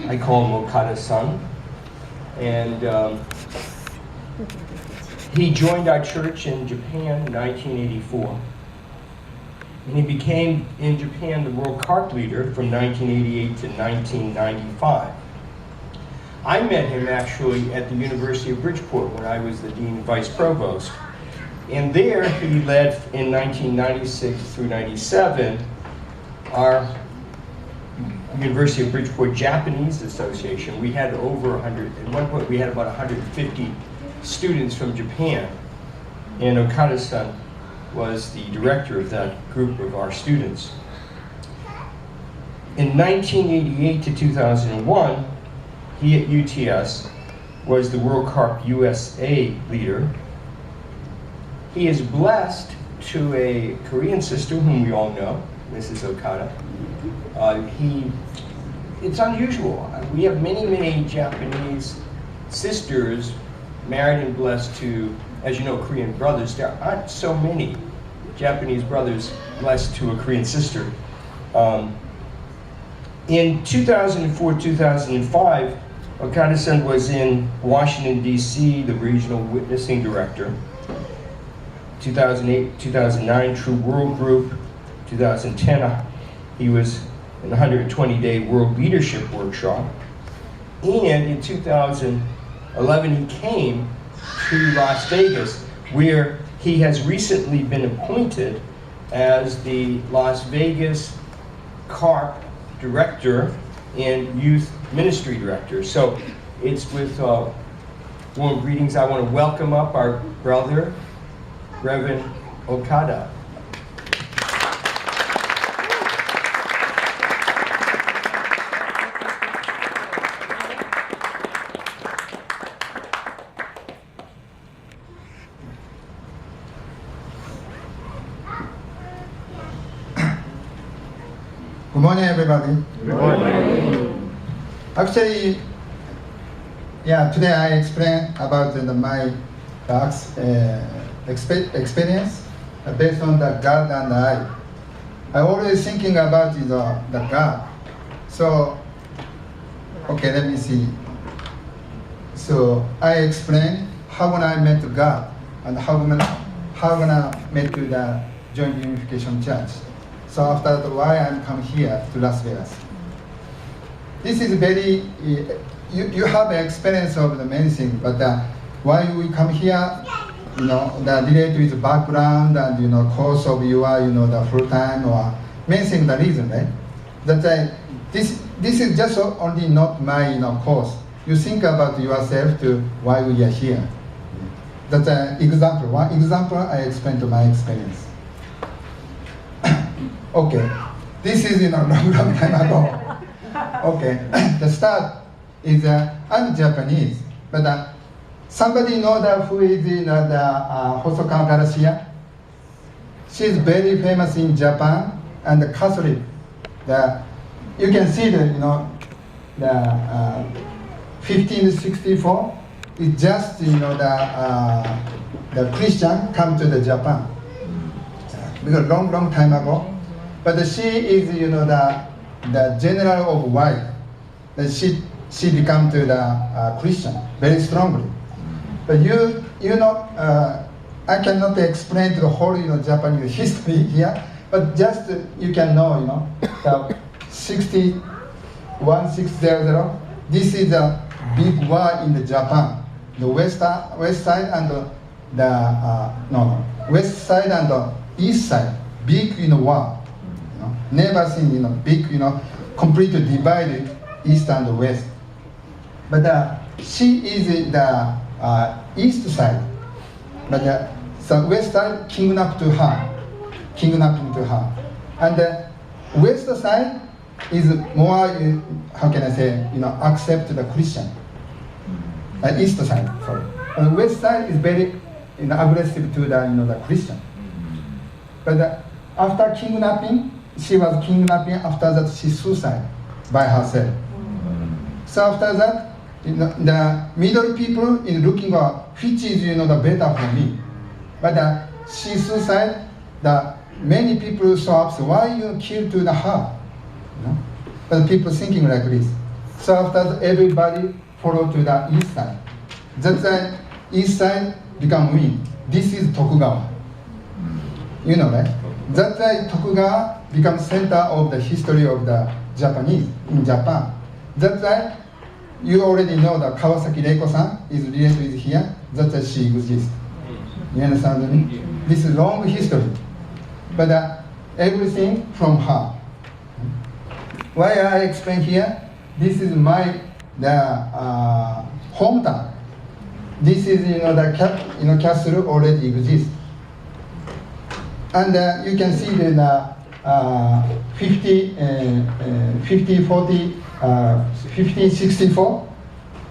I call him Okada-san. And he joined our church in Japan in 1984. And he became, in Japan, the World Carp Leader from 1988 to 1995. I met him actually at the University of Bridgeport when I was the Dean and Vice Provost. And there he led, in 1996 through 97, our University of Bridgeport Japanese Association. We had over 100, at one point we had about 150 students from Japan. And Okada-san was the director of that group of our students. In 1988 to 2001, he at UTS was the World Carp USA leader. He is blessed to a Korean sister whom we all know, Mrs. Okada. It's unusual. We have many, many Japanese sisters married and blessed to, as you know, Korean brothers. There aren't so many Japanese brothers blessed to a Korean sister. In 2004-2005, Okada-san was in Washington, D.C., the regional witnessing director. 2008-2009, True World Group. 2010, he was in the 120-day World Leadership Workshop. And in 2011, he came to Las Vegas, where he has recently been appointed as the Las Vegas Carp Director and Youth Ministry Director. So it's with warm greetings. I want to welcome up our brother, Reverend Okada. Good morning, everybody. Good morning. Actually, today I explain about my experience based on the God and I. I always thinking about the God. So, okay, let me see. So I explain how when I met God and how when I met to the Joint Unification Church. So after that, why I'm come here to Las Vegas. This is very, you have experience of the many things, but why we come here, the related with background and, course of your, the full time or many things, the reason, right? That this is just only not my, course. You think about yourself to why we are here. That's an example. One example I explain to my experience. Okay, this is long time ago. Okay, the start is I'm Japanese, but somebody know that who is the Hosokawa Garcia? She's very famous in Japan and the Catholic. You can see the 1564. It's just the Christian come to the Japan because long time ago. But she is, the general of wife. That she become to the Christian very strongly. But I cannot explain to the whole, Japanese history here. But just you can know, the 1600. This is a big war in the Japan. The west side and west side and the east side, big war. Never seen big completely divided east and west. But she is the east side, but the west side kidnapping to her, and the west side is more how can I say accept the Christian. East side, sorry. And west side is very aggressive to the Christian. But after kidnapping. She was kidnapping. After that, she suicide by herself. So after that, the middle people is looking at which is the better for me. But she suicide. The many people saw up. So why you kill to the heart? But people thinking like this. So So after that, everybody follow to the east side. That's why east side become weak. This is Tokugawa. You know, right? That's why Tokugawa becomes center of the history of the Japanese in Japan. That's why you already know that Kawasaki Reiko-san is related with here. That's why she exists. You understand me? This is long history, but everything from her. Why I explain here? This is my hometown. This is the castle already exists, and you can see the 1564.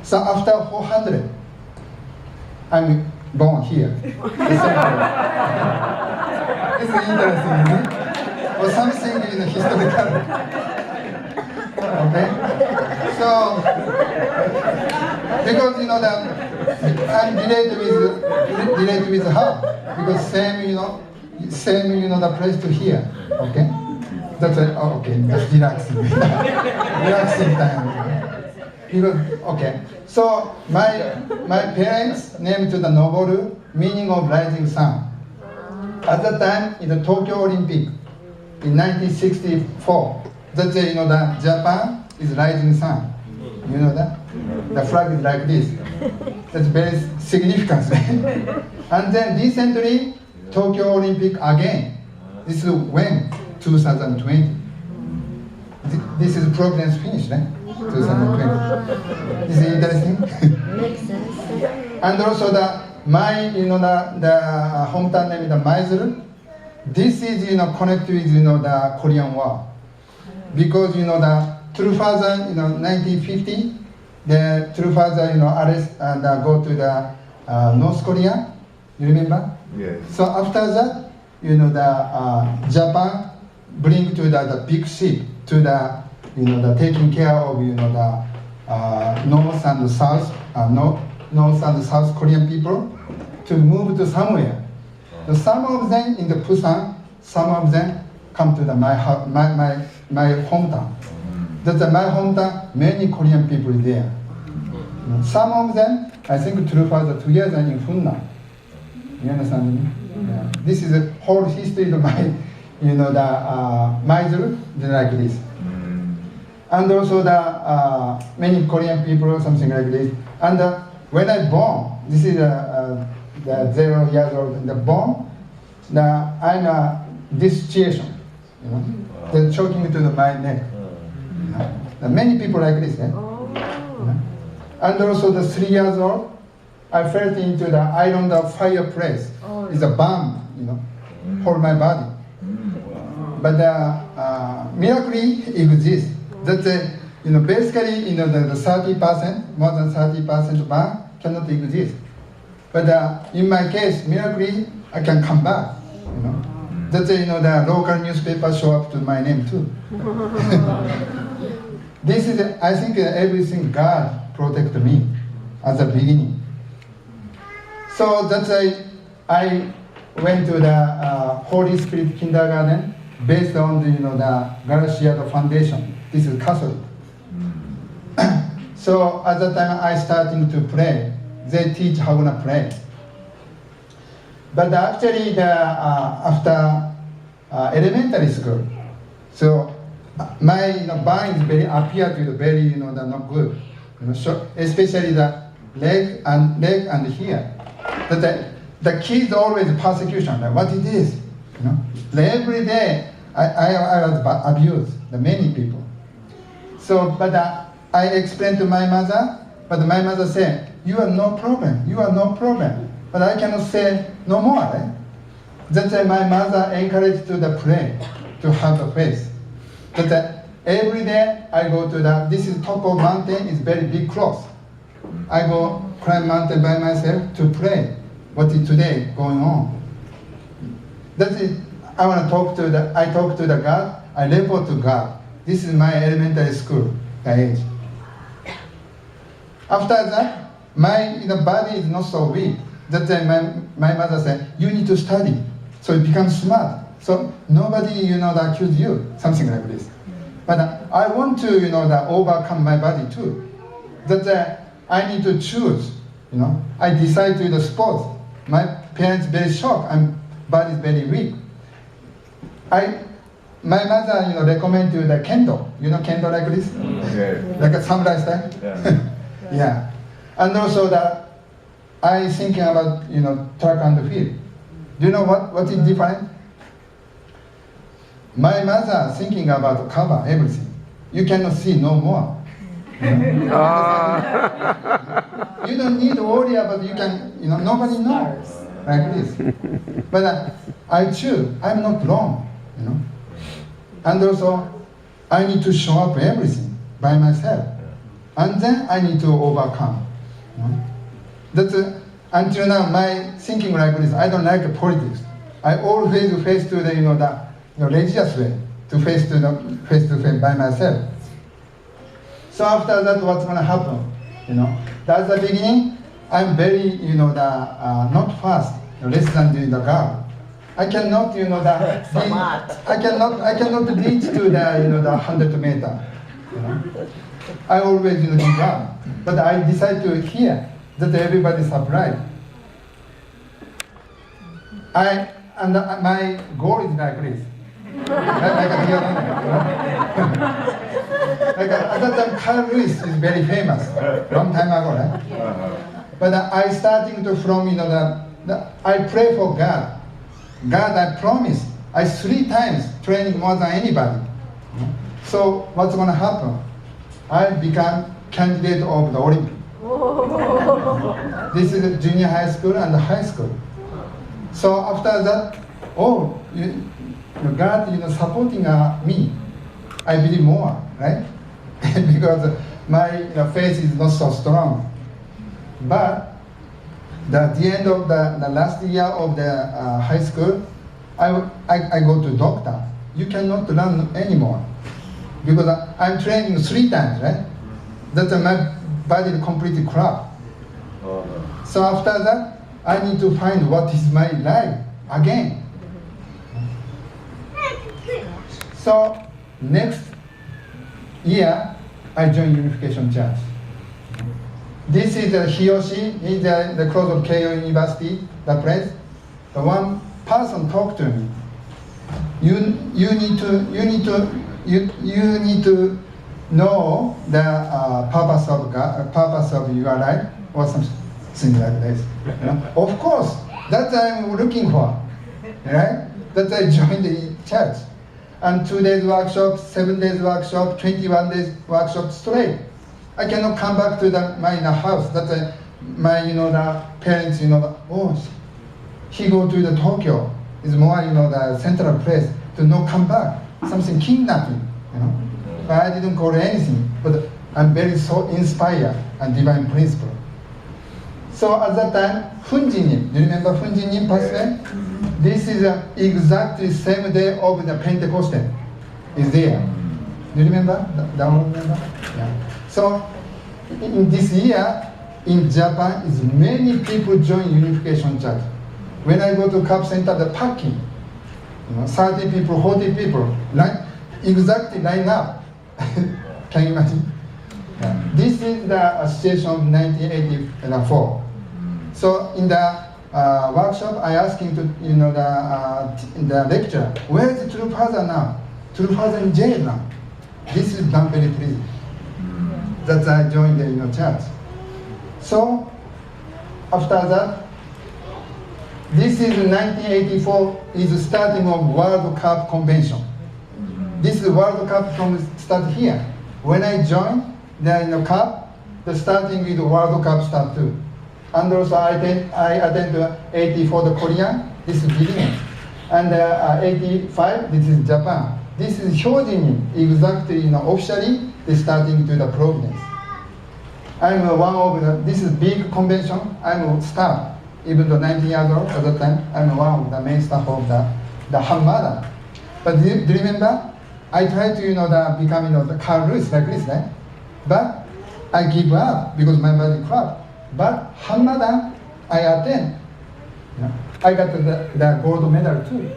So after 400, I'm born here. This is interesting, isn't it? Or something in the historical. Okay? So, because that I'm related with her, because same the place to here. Okay? That's why, okay, that's relaxing. Relaxing time. Because, okay. So my parents named to the Noburu, meaning of rising sun. At that time, in the Tokyo Olympic, in 1964, that's that Japan is rising sun. You know that? The flag is like this. That's very significant. And then recently, Tokyo Olympic again. This is when? 2020. This is Providence finish, right? 2020. This is interesting. Makes sense. And also the hometown name is the Maizuru. This is connected with the Korean War, because the true father 1950, the true father arrest and go to the North Korea. You remember? Yes. So after that, Japan bring to the big ship to the the taking care of the North and South North and South Korean people to move to somewhere. So some of them in the Busan, some of them come to my hometown. That's my hometown. Many Korean people there. Some of them, I think, true father together in Hunan. You understand me? Yeah. This is the whole history of my, Maizuru, like this. And also the many Korean people, something like this. And when I born, this is the 0 years old, the born, I'm this situation, they're choking to my neck. Many people like this, eh? And also the 3 years old, I fell into the iron the fireplace. It's a bomb, for my body. But miraculously exists. That's basically the 30%, more than 30% bomb cannot exist. But in my case, miraculously I can come back. That's the local newspaper show up to my name too. This is I think everything God protect me at the beginning. So that's why I went to the Holy Spirit Kindergarten based on the Garcia Foundation. This is Catholic. So at that time I starting to pray. They teach how to pray. But actually after elementary school, so my brain is very appear to very not good. So especially the leg and here. That the kids always persecution. Like, what it is, every day I was abused. The many people. So, but I explained to my mother, but my mother said, "You are no problem. You are no problem." But I cannot say no more. Right? That's why my mother encouraged to the pray, to have a faith. That every day I go to this is top of mountain, is very big cross. I go climb mountain by myself to pray. What is today going on? That's it. I want to talk to I talk to the God. I report to God. This is my elementary school age. After that, my body is not so weak. That's why my mother said, "You need to study, so you become smart. So nobody accuse you, something like this." But I want to, overcome my body too. That I need to choose. I decide to do the sports. My parents very shocked. I'm body is very weak. My mother, recommend to the kendo. Kendo like this, like a samurai style. Yeah. Yeah, and also that I thinking about track and field. Do you know what is different? My mother thinking about cover everything. You cannot see no more. You don't need to worry about you can. Nobody knows like this. But I choose. I'm not wrong. And also I need to show up everything by myself, and then I need to overcome. That's until now my thinking like this. I don't like politics. I always face to the religious way to face to face by myself. So after that, what's gonna happen? That's the beginning. I'm very not fast, less than the girl. I cannot I cannot reach to the 100 meter. I always give up. But I decide to hear that everybody surprised. My goal is like this. Like a like at that time, Carl Lewis is very famous, long time ago, right? But I starting to from I pray for God. God, I promise. I 3 times training more than anybody. So what's going to happen? I become candidate of the Olympic. This is junior high school and high school. So after that, God, supporting me. I believe more, right? Because my faith is not so strong. But at the end of the last year of the high school, I go to doctor. You cannot run anymore because I'm training 3 times, right? That's my body is completely crap. So after that, I need to find what is my life again. So next year, I join Unification Church. This is he or she, he's the close of Keio University, the place. The one person talked to me. You need to know the purpose of God, purpose of your life, or something like this. Of course, that's what I'm looking for, right? That's why I joined the church. And 2 days workshop, 7 days workshop, 21 days workshop straight. I cannot come back to my house. That's my the parents he go to the Tokyo. It's more the central place to not come back. Something kidnapping. But I didn't go to anything. But I'm very so inspired and divine principle. So at that time, Funjinin. Do you remember Funjinin Pathway? This is exactly same day of the Pentecostal. Is there? Do you remember? That one remember? Yeah. So in this year in Japan, is many people join Unification Church. When I go to Cup Center, the parking, 30 people, 40 people, exactly line up. Can you imagine? Yeah. This is the situation of 1984. So in the workshop, I asked him to, the lecturer, where is the true father now? True father in jail now. This is Dampere prison. That's why I joined the church. So after that, this is 1984 is the starting of World Cup convention. This is World Cup from start here. When I joined the cup, the starting with the World Cup start too. And also I attend to 84 the Korean. This is beginning. And 85 this is Japan. This is Hyojin exactly officially they starting to the Providence. I'm one of this is big convention. I'm a staff. Even though 19 years old at that time, I'm one of the main staff of the Hamada. But do you remember? I tried to become the Carl Lewis like this, right? But I give up because my body crap. But Hamada, I attend. I got the gold medal too.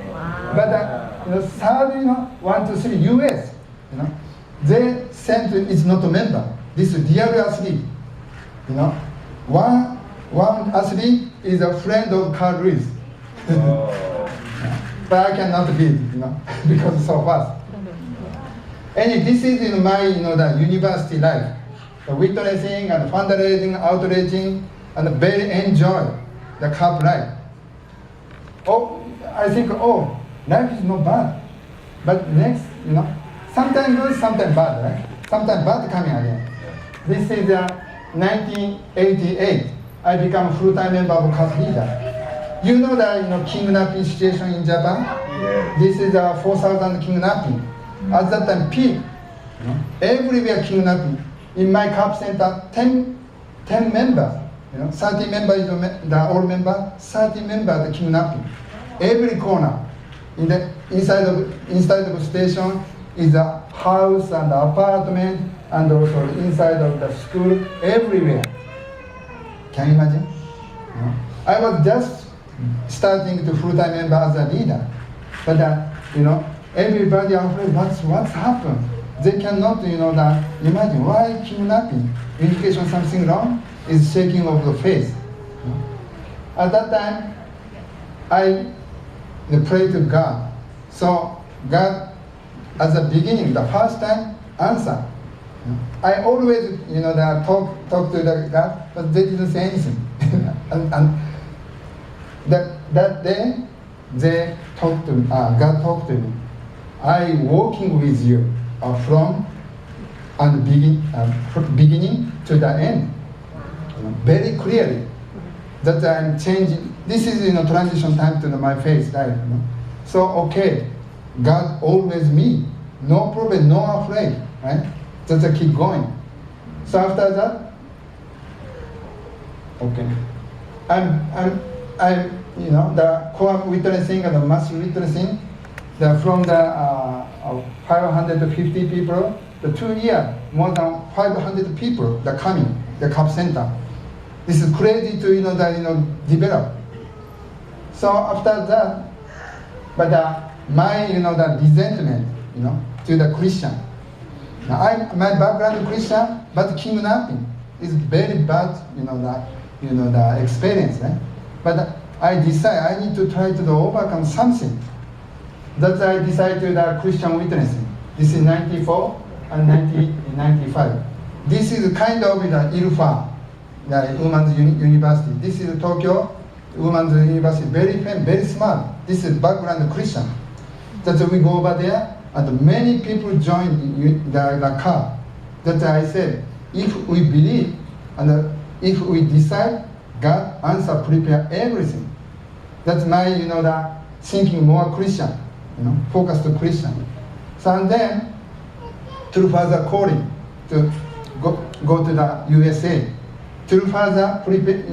Wow. But third, 1, 2, 3, US. you know, they sent is not a member. This is real athlete, you know. One athlete is a friend of Carl Lewis. But I cannot beat, you know, because it's so fast. And this is in my, the university life. The witnessing and fundraising, outreaching, and very enjoy the cup life. Oh, I think, life is not bad. But next, sometimes good, sometimes bad, right? Sometimes bad coming again. This is 1988. I become full-time member of CAS leader. You know that kidnapping situation in Japan? Yeah. This is 4,000 kidnapping. At that time, peak. Everywhere kidnapping. In my CAP center, 10 members. 30 members is the old member, 30 members kidnapping. Every corner. Inside of the station is a house and apartment, and also inside of the school, everywhere. Can you imagine? I was just starting to full-time member as a leader, but everybody afraid what's happened. They cannot imagine why kidnapping, indication something wrong is shaking of the face. At that time, I pray to God. So God, at the beginning, the first time, answer. I always, talk to the God, but they didn't say anything. and that day, they talked to me. God talked to me. I walking with you from and beginning to the end, very clearly. That I'm changing. This is transition time to my face life. So okay, God always me, no problem, no afraid, right? Just keep going. So after that, okay, I'm the core witnessing and the mass witnessing, from the 550 people, the 2 years, more than 500 people that coming, the CAP center. This is crazy to develop. So after that, but my the resentment to the Christian. Now my background is Christian, but kidnapping is very bad the experience. Right? But I decide I need to try to overcome something. That's why I decided to the Christian witnessing. This is 94 and 1995. This is kind of the ILFA, the Women's University. This is Tokyo Women's University, very famous, very smart. This is background Christian. That's why we go over there, and many people join the car. That's why I said, if we believe, and if we decide, God answer, prepare everything. That's my, the thinking more Christian, focus to Christian. So and then, through Father calling to go to the USA. Through Father, prepare,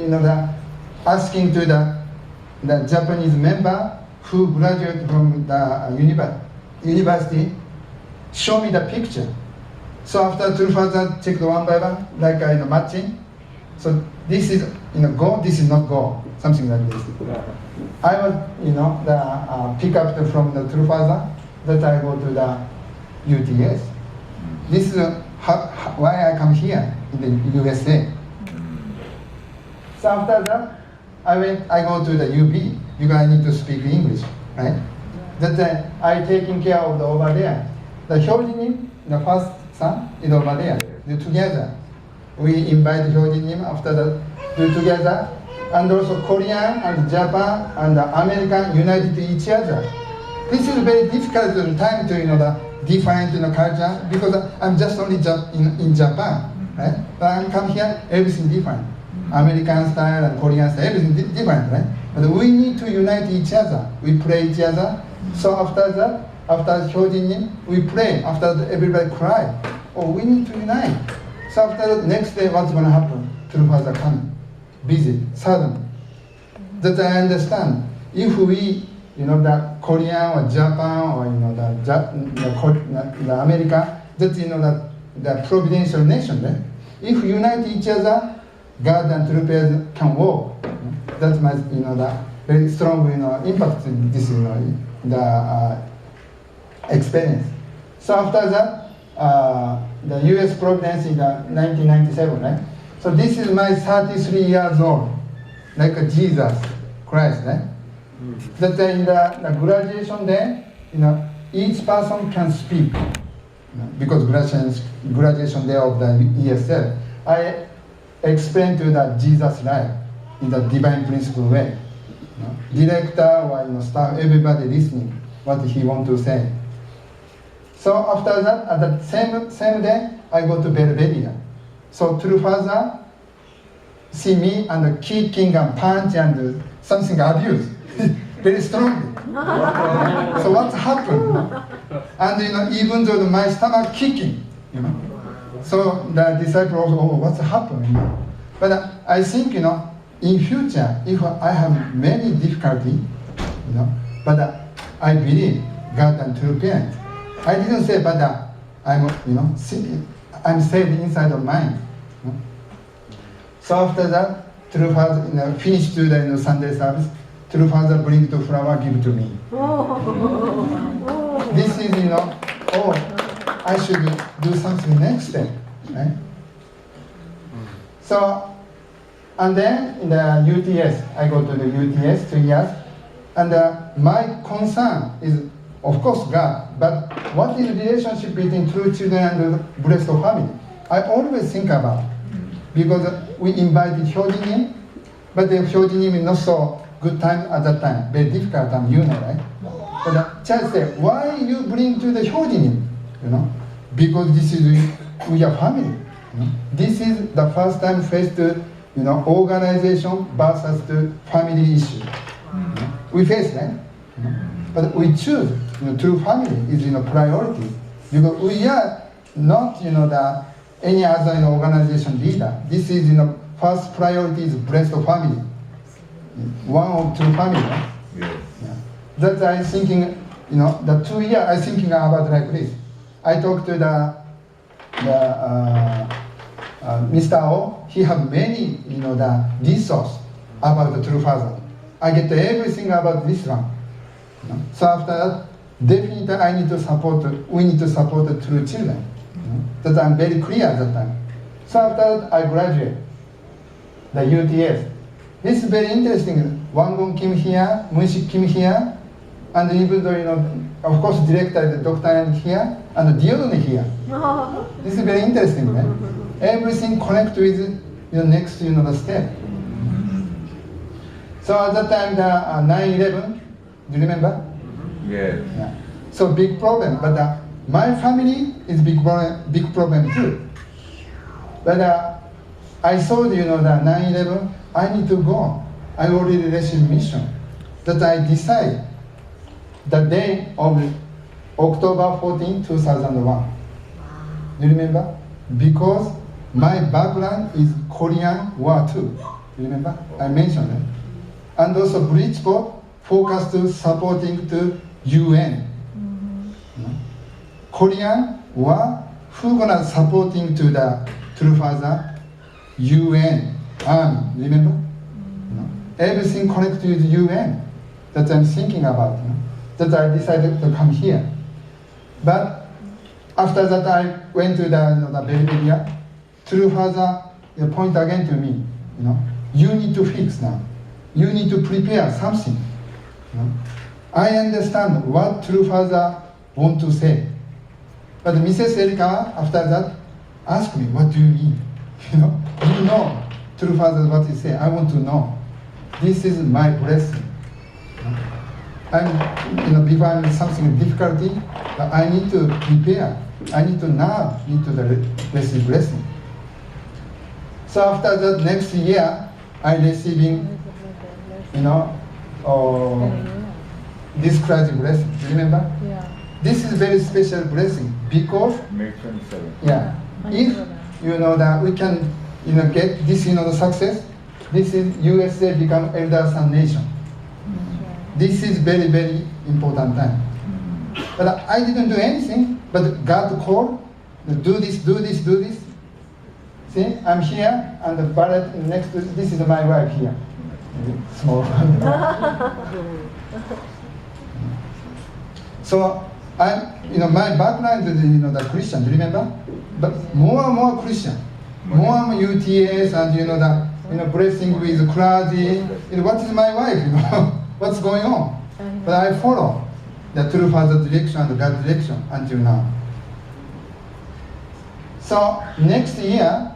asking to the Japanese member who graduated from the university, show me the picture. So after through Father check one by one, like matching. So this is go, this is not go, something like this. I was pick up from the True Father that I go to the UTS. This is why I come here in the USA. So after that, I go to the UB because I need to speak English, right? That I taking care of over there. The Hyojinim, the first son, is over there. Do together. We invite Hyojinim after that, do together. And also Korean and Japan and American united each other. This is very difficult time to define culture because I'm just only in Japan, right? But I come here, everything different. American style and Korean style, everything different, right? But we need to unite each other. We pray each other. So after that, after Hyojinim, we pray. After that, everybody cry. Oh, we need to unite. So after the next day, what's going to happen? True Father coming, visit, suddenly. That I understand. If we, the Korean or Japan or the America, that's the Providential nation, right? If we unite each other, God and true prayers can work. That's my, the very strong, impact in this, the experience. So after that, the U.S. Providence in the 1997, right? So this is my 33 years old, like a Jesus Christ, right? That in the graduation day, each person can speak, because graduation day of the ESL, I explain to the Jesus life in the divine principle way. Director or staff, everybody listening what he want to say. So after that, at the same day, I go to Belvedere. So True Father see me and kicking and punch and something abuse very strongly. So what's happened? And even though my stomach kicking, so the disciple also, oh, what's happened? But I think in future, if I have many difficulty, but I believe God and true parent. I didn't say, but I'm saved inside of mind. So after that, True Father finished the Sunday service. True Father bring the flower, give to me. This is oh, I should do something next day, right? So, and then in the UTS, I go to the UTS 2 years, and my concern is, of course, God, but what is the relationship between true children and the blessed family? I always think about, because we invited Hyojinim, but the Hyojinim is not so good time at that time, very difficult time, right? But the church said, why you bring to the Hyojinim? Because this is we are family. This is the first time faced organization versus the family issue. We face that, but we choose true family is priority, because we are not any other organization leader. This is first priority is blessed family, one of two family. Right? Yes. Yeah. That's I thinking the 2 years I thinking about like this. I talked to the Mr. O. He have many the resource about the true father. I get everything about this one. So after that, definitely I need to support. We need to support the true children. That I'm very clear at that time. So after that, I graduate the UTS. This is very interesting. Wangon Kim here, Munshik Kim here, and even though of course, director, the doctor here, and the diodone here. This is very interesting, right? Everything connect with next the step. So at that time, the 9/11, do you remember? Yes. Yeah. So big problem, but my family is big problem too. But I saw the 9/11. I need to go. I already received mission. That I decide the day of October 14, 2001. Do you remember? Because my background is Korean War II. Do you remember? I mentioned it. And also Bridgeport focused to supporting the UN. Korean War, who gonna supporting to the True Father? UN Army. Remember? Everything connected to the UN. That I'm thinking about. That I decided to come here. But after that, I went to the Belvedere. True Father point again to me. You need to fix now. You need to prepare something. I understand what True Father want to say. But Mrs. Erikawa, after that, asked me, what do you mean? You know True Father what he say. I want to know. This is my blessing. I'm, before I'm something difficulty, I need to prepare. I need to now into the blessing. So after that, next year, I receiving, this Christ blessing. Remember? Yeah. This is very special blessing because May 27th. yeah, if that we can get this the success, this is USA become elder son nation. This is very, very important time. But I didn't do anything, but God called, do this, do this, do this. See, I'm here, and the ballot next to, this is my wife here. Small. So My background is, the Christian, do you remember? But more and more Christian, more and more UTS and, blessing with clergy. What is my wife, what's going on? But I follow the true Father direction and God direction until now. So next year,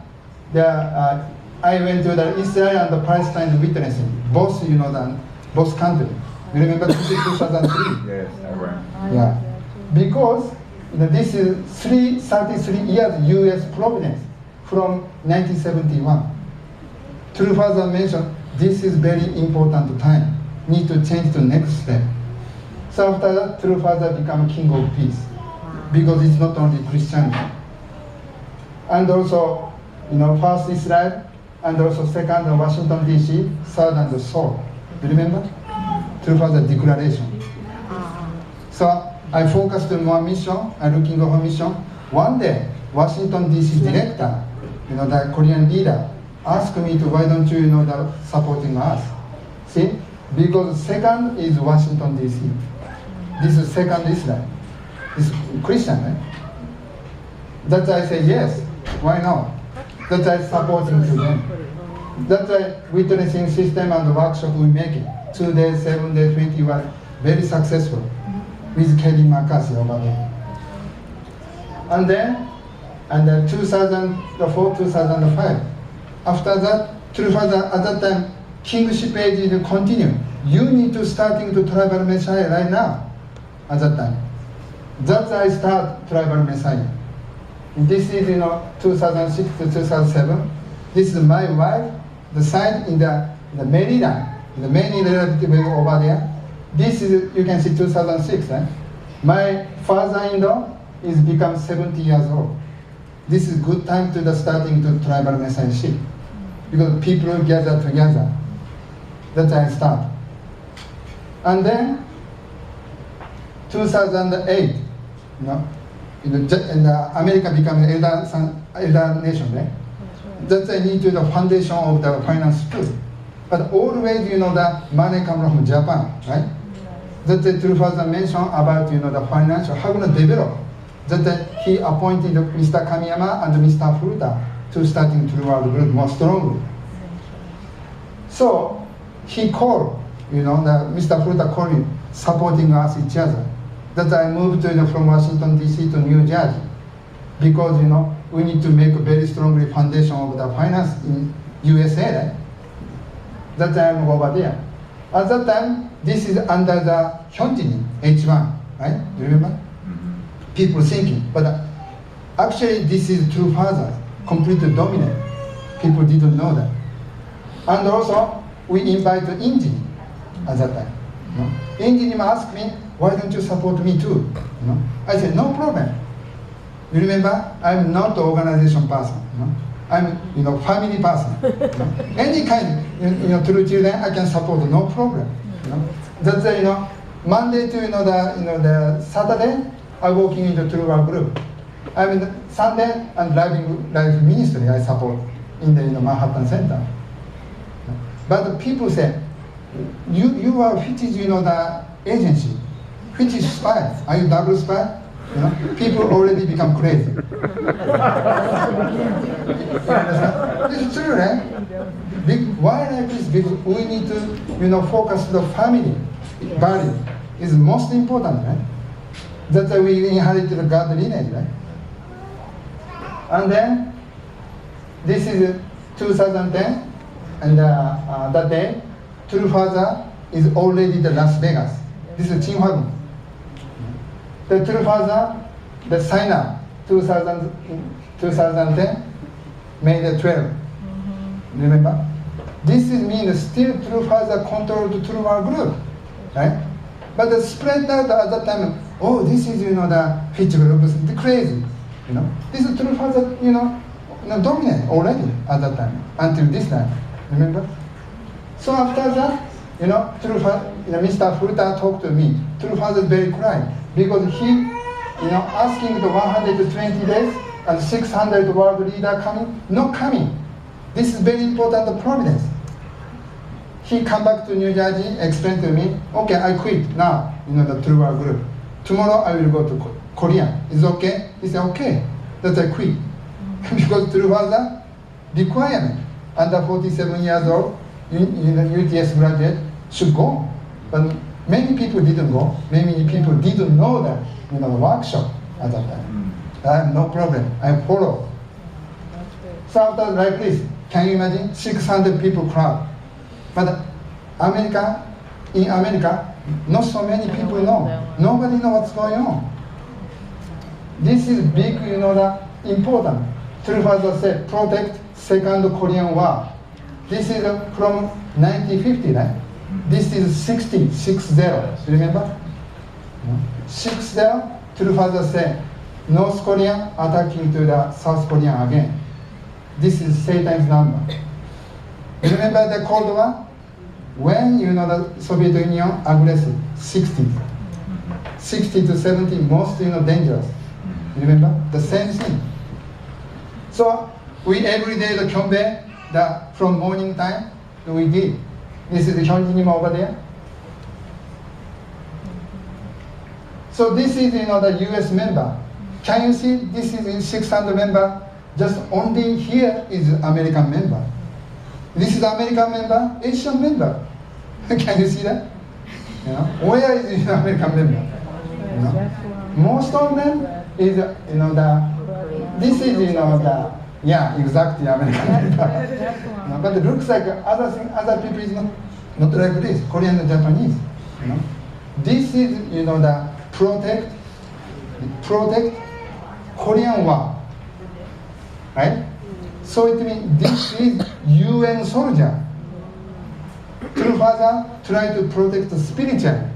I went to the Israel and the Palestine witnessing, both, both countries. You remember 2003? Yes, I remember. Yeah. Because this is 33 years U.S. Providence from 1971. True Father mentioned this is very important time. Need to change to next step. So after that, True Father become King of Peace. Because it's not only Christianity. And also, first Israel, and also second Washington DC, third and Seoul. Do you remember? True Father declaration. So I focused on one mission, I'm looking for mission. One day, Washington DC director, the Korean leader, asked me to, why don't you, supporting us? See, because second is Washington DC. This is second Israel. This is Christian, right? That's why I say yes, why not? That's why supporting to them. That's why witnessing system and workshop we make it. 2 days, 7 days, 21, very successful. With Kelly McCarthy over there. And then, 2004, 2005. After that, True Father at that time, kingship age is continue. You need to starting to tribal Messiah right now. At that time. That's why I start tribal Messiah. This is 2006 to 2007. This is my wife, the side in the Maryland, the main relative over there. This is, you can see 2006. My father-in-law is become 70 years old. This is good time to the starting to tribal messiahship. Because people gather together. That's how I start. And then, 2008, America became an elder nation, right? That's I need to the foundation of the finance too. But always, the money comes from Japan, right? That the True Father mentioned about, the financial, how to develop. That he appointed Mr. Kamiyama and Mr. Furuta to starting True World Group more strongly. So he called, Mr. Furuta called him, supporting us each other. That I moved from Washington DC to New Jersey. Because, we need to make a very strong foundation of the finance in USA, right? That time over there. At that time, this is under the Hyunjin H1, right? Do you remember? Mm-hmm. People thinking, but actually this is True Father, completely dominant. People didn't know that. And also, we invite Injin at that time. Injin asked me, why don't you support me too? I said, no problem. You remember, I'm not an organization person. I'm, family person. Any kind, through children, I can support, no problem. That's Monday to the Saturday, I'm working in the True World Group. I mean, Sunday and driving ministry I support in the Manhattan Center. But people say, you are which is the agency, which is spy? Are you double spy? People already become crazy. You understand? This is true, right? Why like this? Because we need to, focus the family value is most important, right? That's why we inherited the God lineage, right? And then this is 2010, and that day, True Father is already the Las Vegas. This is Chinhwagun. The True Father, the sign up 2010, May the 12th. Mm-hmm. Remember? This is means still True Father controlled the True World Group, right? But the spread out at that time, oh, this is the Fitch Group, the crazy, This is True Father, dominant already at that time until this time. Remember? So after that, True Father, Mr. Furuta talked to me. True Father is very crying. Because he, asking the 120 days and 600 world leader coming, not coming. This is very important providence. He come back to New Jersey, explained to me, okay, I quit now, the True World Group. tomorrow I will go to Korea. Is okay? He said, okay. That's I quit. Because true father requirement, under 47 years old, UTS graduate should go. But many people didn't go. Many people didn't know that, the workshop at that time. I have no problem. I follow. So after like this, can you imagine 600 people crowd? But in America, not so many people know. Nobody knows what's going on. This is big, the important. True father said, protect Second Korean War. This is from 1950, right? This is 60, 60, remember? 60, True father said, North Korea attacking to the South Korea again. This is Satan's number. Remember the Cold War? When the Soviet Union aggressive, 60 to 70, most dangerous. Remember the same thing. So we every day the Kyombe, from morning time we did. This is the Hyunjin over there. So this is the U.S. member. Can you see? This is 600 member. Just only here is American member. This is American member, Asian member. Can you see that? Where is the American member? Most of them is this is exactly American member. But it looks like other people is not like this, Korean and Japanese. This is the protect Korean War. Right? So it means this is UN soldier. True father try to protect the spiritual.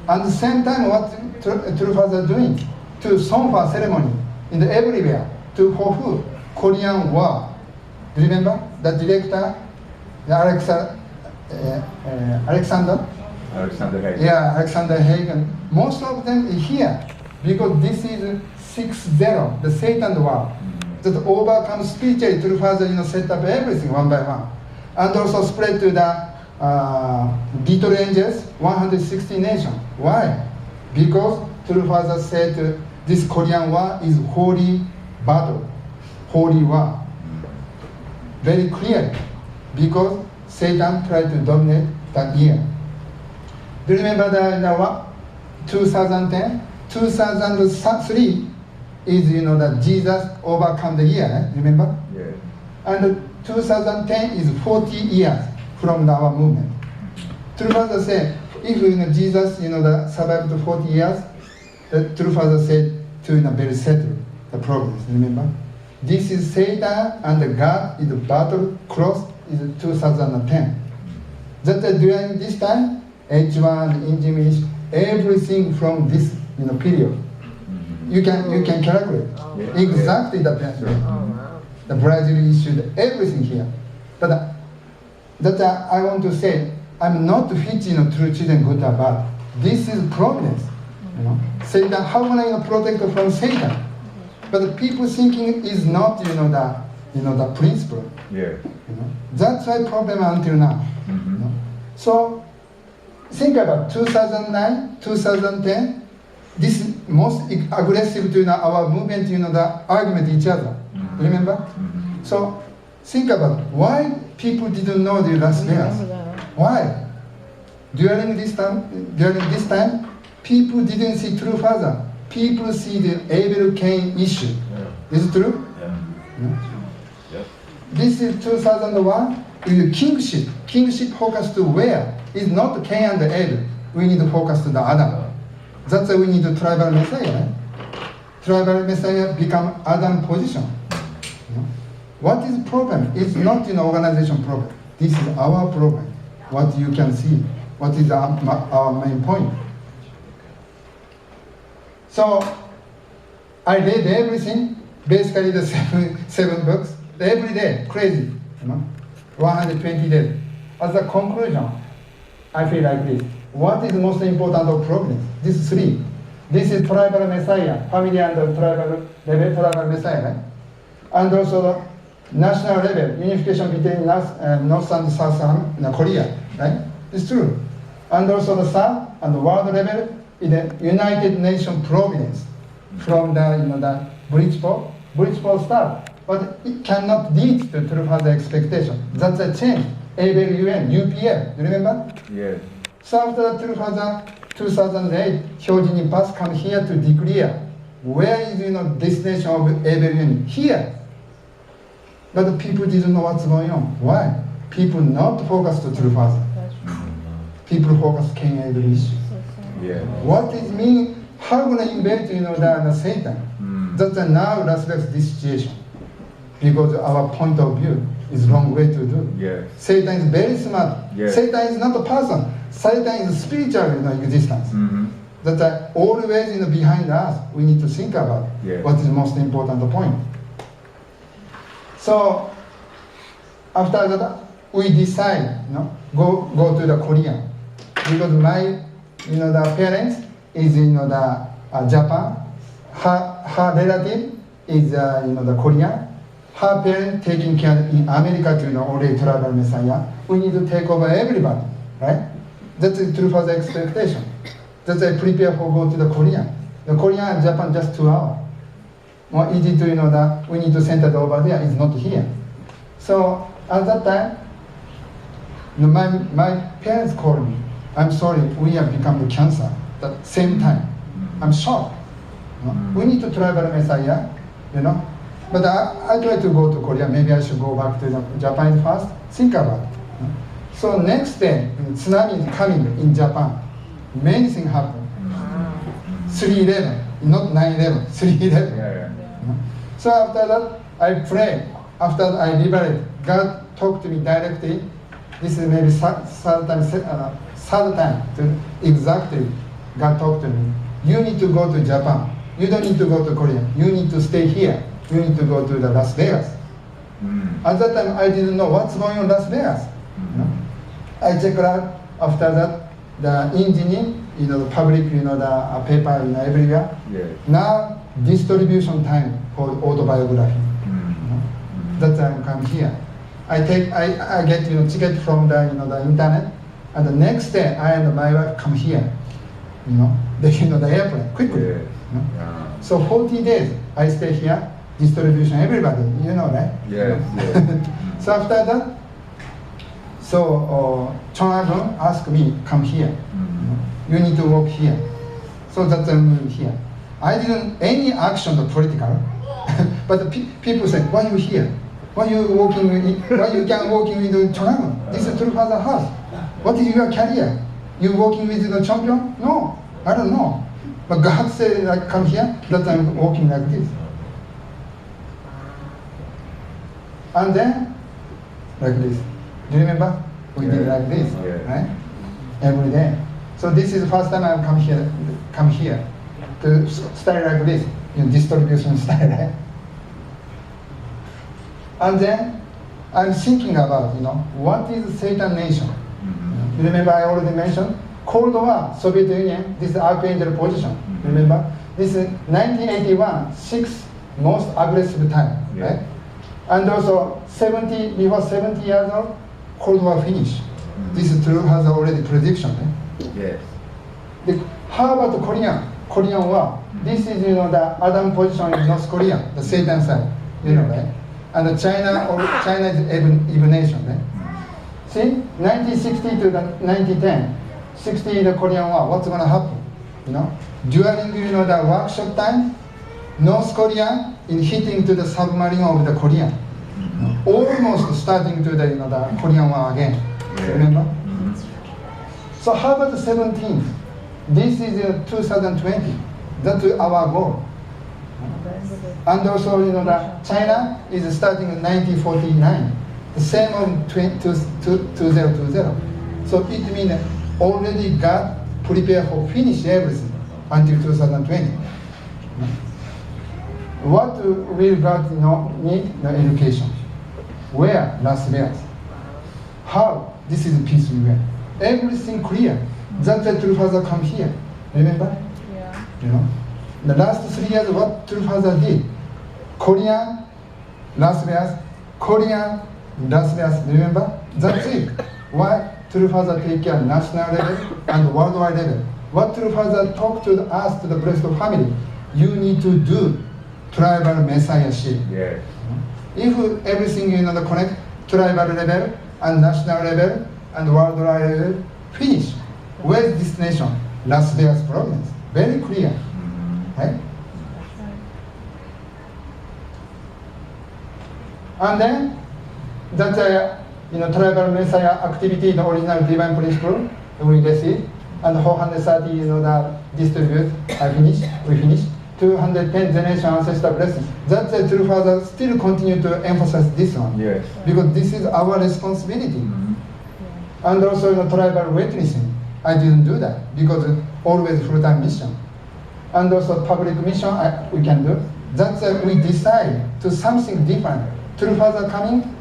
At the same time, what true father doing? To Sonfa ceremony in the everywhere to fulfill Korean War. Remember the director, Alexander Hagen. Yeah, Alexander Hagen. Most of them is here because this is 6-0, the Satan war. That overcome spiritually through father, set up everything one by one. And also spread to the little angels, 160 nations. Why? Because through father said this Korean war is holy battle, holy war. Very clear, because Satan tried to dominate that year. Do you remember the 2010? 2003 is, that Jesus overcome the year, right? Remember? Yeah. And 2010 is 40 years from our movement. True Father said, if Jesus, survived 40 years, the True Father said to very settle the problems. Remember? This is Satan and the God is the battle cross is 2010. That during this time, H1, Injimish, everything from this period. You can calculate exactly the period. The Brazil issued everything here. But that I want to say, I'm not teaching true children good or bad. This is providence. Satan, how can I protect from Satan? But the people thinking is not the principle. Yeah. That's why problem until now. So think about 2009, 2010. This is most aggressive to our movement, the argument each other. Remember? So think about why people didn't know the Las Vegas. Why? During this time, people didn't see true father. People see the Abel Cain issue. Is it true? Yeah. This is 2001. Is kingship. Kingship focus to where? It's not Cain and Abel. We need to focus to the Adam. That's why we need a tribal Messiah. Right? Tribal Messiah become Adam position. What is the problem? It's not organization problem. This is our problem. What you can see. What is our main point? So I read everything, basically the seven books, every day, crazy, 120 days. As a conclusion, I feel like this. What is most important of providence? These three. This is tribal Messiah, family and tribal level, tribal Messiah, right? And also the national level, unification between North and South Korea, right? It's true. And also the South and the world level, in the United Nations Providence from the the Bridgeport start, but it cannot reach the true father expectation. That's a change. Able UN, UPL, you remember? Yes. So after the true father 2008, Hyojin Pass come here to declare where is destination of Able UN here. But the people didn't know what's going on. Why? People not focused to true father. People focus King Able issue. Yeah. What it mean? How gonna invent the Satan? That's now Las Vegas this situation. Because our point of view is wrong way to do. Yes. Satan is very smart. Yes. Satan is not a person. Satan is spiritual existence. That always behind us. We need to think about Yes. what is the most important point. So after that, we decide, go to the Korea, because my, the parents is the Japan. Her relative is the Korean. Her parents taking care in America to already travel Messiah. We need to take over everybody, right? That's the true father expectation. That's why prepare for go to the Korean. The Korean and Japan just 2 hours. More easy to that we need to send it over there. It's not here. So at that time, my parents called me. I'm sorry, we have become the cancer. At the same time, I'm shocked. We need to travel Messiah, But I try to go to Korea. Maybe I should go back to Japan first. Think about it. So next day, tsunami is coming in Japan. Many things happen. 3/11, not 9/11. 3/11. Yeah. So after that, I pray. After that, I liberate. God talked to me directly. This is maybe third time to exactly God talked to me. You need to go to Japan. You don't need to go to Korea. You need to stay here. You need to go to the Las Vegas. At that time, I didn't know what's going on in Las Vegas. I checked out after that the engineer, the public, the paper, everywhere. Yes. Now distribution time for autobiography. That's why I come here. I get ticket from the the internet, and the next day I and my wife come here. The airplane quickly. Yes. So 40 days I stay here. Distribution, everybody, right? Yes. So after that, Chong asked me, come here. You need to work here. So that's why I'm here. I didn't any action the political, but the people say, why you here? Why you working with? Why you can working with Chong? This is true father house. What is your career? You working with the champion? No, I don't know. But God said, like, come here. That I'm working like this. And then, like this. Do you remember? We did like this, right? Every day. So this is the first time I come here to style like this, distribution style, right? And then I'm thinking about, what is Satan nation? You remember I already mentioned Cold War, Soviet Union. This is archangel position. Remember? This is 1981, sixth most aggressive time, right? And also before 70 years old, Cold War finish. This is true, has already prediction. Yes. How about the Korean War? This is the Adam position in North Korea, the Satan side, right? And China is even nation, right? See, 1960 to 1910, 60 the Korean War. What's going to happen? During the workshop time, North Korea in hitting to the submarine of the Korean, almost starting to the Korean War again. Remember? So how about the 17th? This is 2020. That's our goal. And also, China is starting in 1949. The same of 2020. So it means already God prepared for finish everything until 2020. What will God need? The education. Where? Las Vegas. How? This is peace we wear. Everything clear. That's why True Father come here. Remember? Yeah. The last 3 years, what True Father did? Korean, Las Vegas, Korean, Las Vegas. Remember? That's it. Why True Father take care national level and worldwide level? What True Father talked to us, to the blessed family, you need to do tribal messiahship. Yes. If everything connect tribal level and national level and worldwide level, finish. Where's destination? Las Vegas province. Very clear, right? And then that tribal messiah activity, the original divine principle, we receive, and 430 the distribute. We finish. 210 generation ancestor blessing. That's the True Father still continue to emphasize this one. Yes. Because this is our responsibility. And also tribal witnessing. I didn't do that because always full-time mission. And also public mission we can do. That's we decide to something different. True Father coming,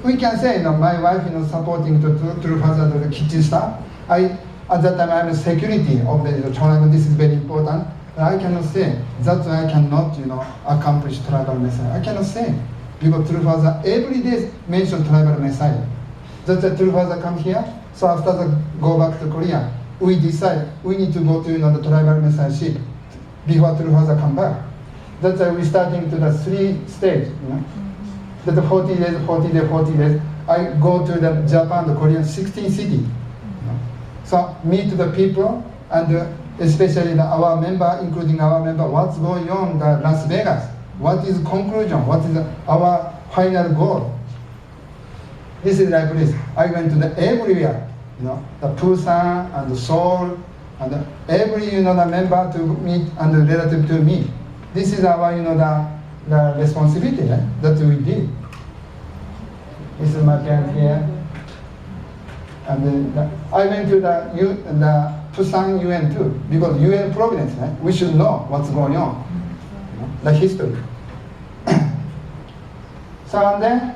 we can say my wife supporting to True Father the kitchen staff. At that time I'm security of the tribe. This is very important. I cannot say that I cannot accomplish tribal messiah. I cannot say because True Father every day mention tribal messiah. That's the True Father come here. So after that go back to Korea, we decide we need to go to the tribal messiahship before True Father come back. That's why we starting to the 3 stage. That 40 days, 40 days, 40 days. I go to the Japan, the Korean 16 city. So meet the people and especially our member, including our member, what's going on in Las Vegas? What is conclusion? What is our final goal? This is like this. I went to the everywhere, the Busan and the Seoul and every the member to meet and the relative to me. This is our the responsibility that we did. This is my parents here. And then I went to the Busan UN too, because UN Providence, we should know what's going on, the history. So and then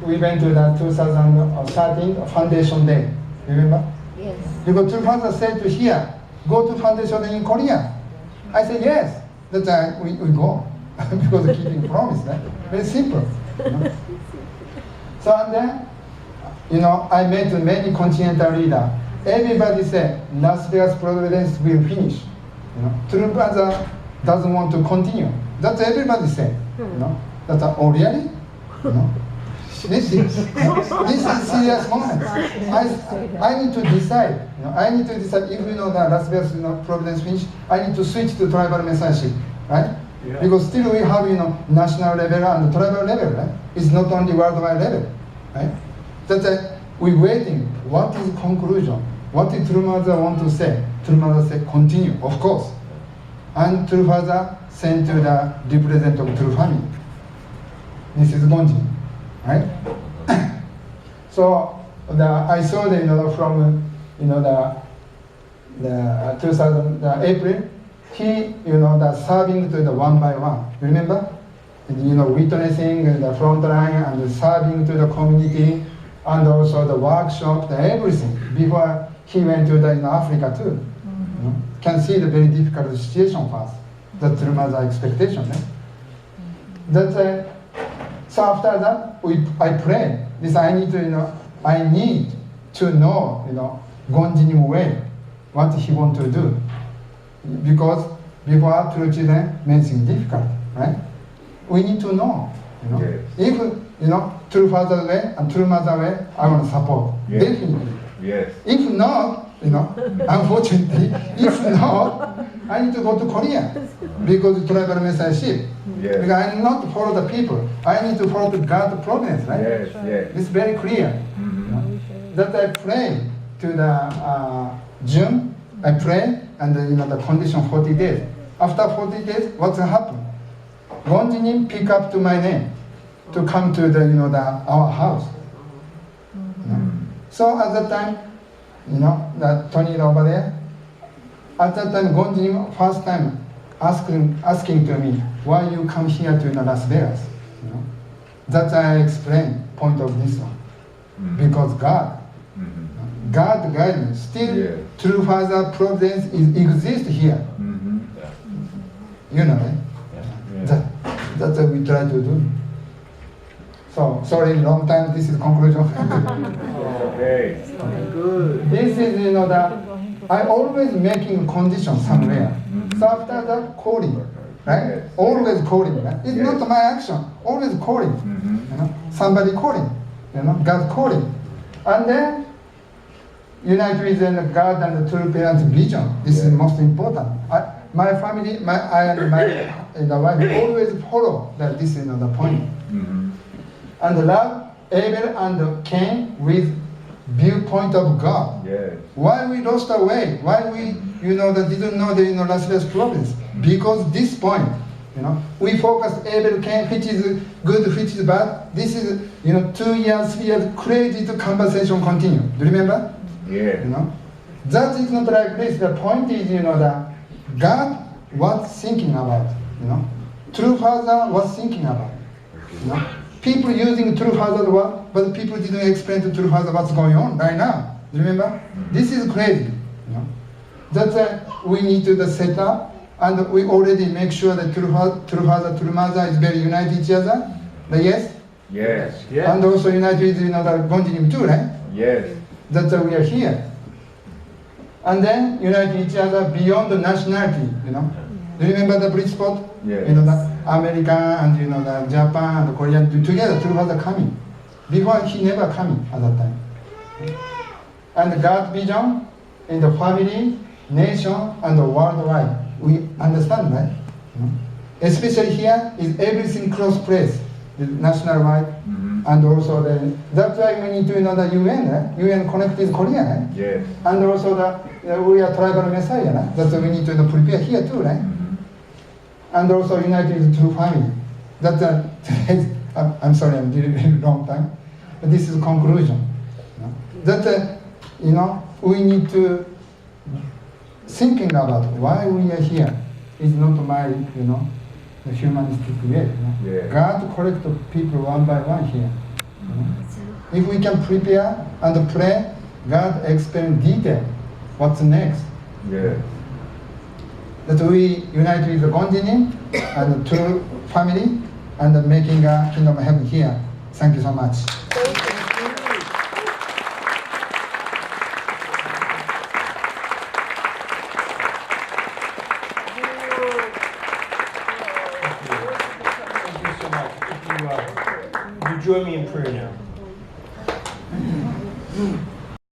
we went to the 2013 Foundation Day. Remember? Yes. Because True Father said to here, go to Foundation Day in Korea. I said yes. That's why we go because keeping promise. Very simple. So and then, I met many continental leaders. Everybody said Las Vegas Providence will finish. True Father doesn't want to continue. That's everybody said. That's oh really? This is serious moment. I need to decide. I need to decide if the Las Vegas Providence finish. I need to switch to tribal messiahship, right? Yeah. Because still we have national level and tribal level, right? It's not only worldwide level, right? That's we waiting. What is conclusion? What did True Mother want to say? True Mother said continue, of course. And True Father sent to the representative of True Family. This is Gonji, right? So I saw from the 2000 April, he serving to the one by one. Remember, witnessing the front line and serving to the community, and also the workshop, everything before he went to Africa too. Can see the very difficult situation for us. That's True Mother expectation. That's so after that I pray. This I need to know Gonjinim way what he want to do, because before true children makes it difficult, right? We need to know. Yes. If True Father way and True Mother way, I want to support. Yes. Definitely. Yes. If not, unfortunately, if not, I need to go to Korea because tribal messiahship. Yes. Because I not follow the people. I need to follow the God providence, right? Yes, yes. It's very clear. That I pray to the June, I pray, and the condition 40 days. After 40 days, what's happened? Gonjinim pick up to my name to come to our house. So at that time, that Tony over there, at that time Gonjinim first time asking to me, why you come here to Las Vegas? That I explain point of this one. Because God guidance. Still True Father Providence exists here. Right? That's what we try to do. So, sorry, long time, this is conclusion. Okay. Good. This is, I always making condition somewhere. So after that, calling, right? Yes. Always calling, right? It's Yes. not my action. Always calling, you know. Somebody calling, you know. God calling, and then unite with God and the true parents' vision. This is Yeah. most important. My family, I and my wife always follow that. This is the point. And love Abel and Cain with viewpoint of God. Yes. Why we lost our way? Why we, that didn't know the lossless province? Because this point, we focus Abel, Cain, which is good, which is bad. This is, 2 years, 3 years, crazy to conversation continue. Do you remember? Yeah. That is not like this. The point is, that God was thinking about, True Father was thinking about, People using True Father word, but people didn't explain to True Father what's going on right now. Do you remember? This is crazy, That's why we need to set up, and we already make sure that True Father, True Mother is very united each other. Yes? Yes. And also united with, the Gonjinim too, right? Yes. That's why we are here. And then unite each other beyond the nationality, Do you remember the British spot? Yes. The American and the Japan and the Korean together, two was coming. Before he never coming at that time. And God's vision in the family, nation, and the worldwide. We understand, right? Especially here is everything close place, the national wide, and also that's why we need to know the UN, right? UN connect with Korea, right? Yes. And also we are tribal messiah, right? That's why we need to prepare here too, right? And also united with true family. That's I'm sorry, I'm doing long time, but this is conclusion. That we need to thinking about why we are here. It's not my the humanistic way. Yeah. God collect the people one by one here. If we can prepare and pray, God explain detail. What's next? Yeah. That we unite with the Gonjinin and the true family and making a kingdom of heaven here. Thank you so much. Thank you so much. You join me in prayer now.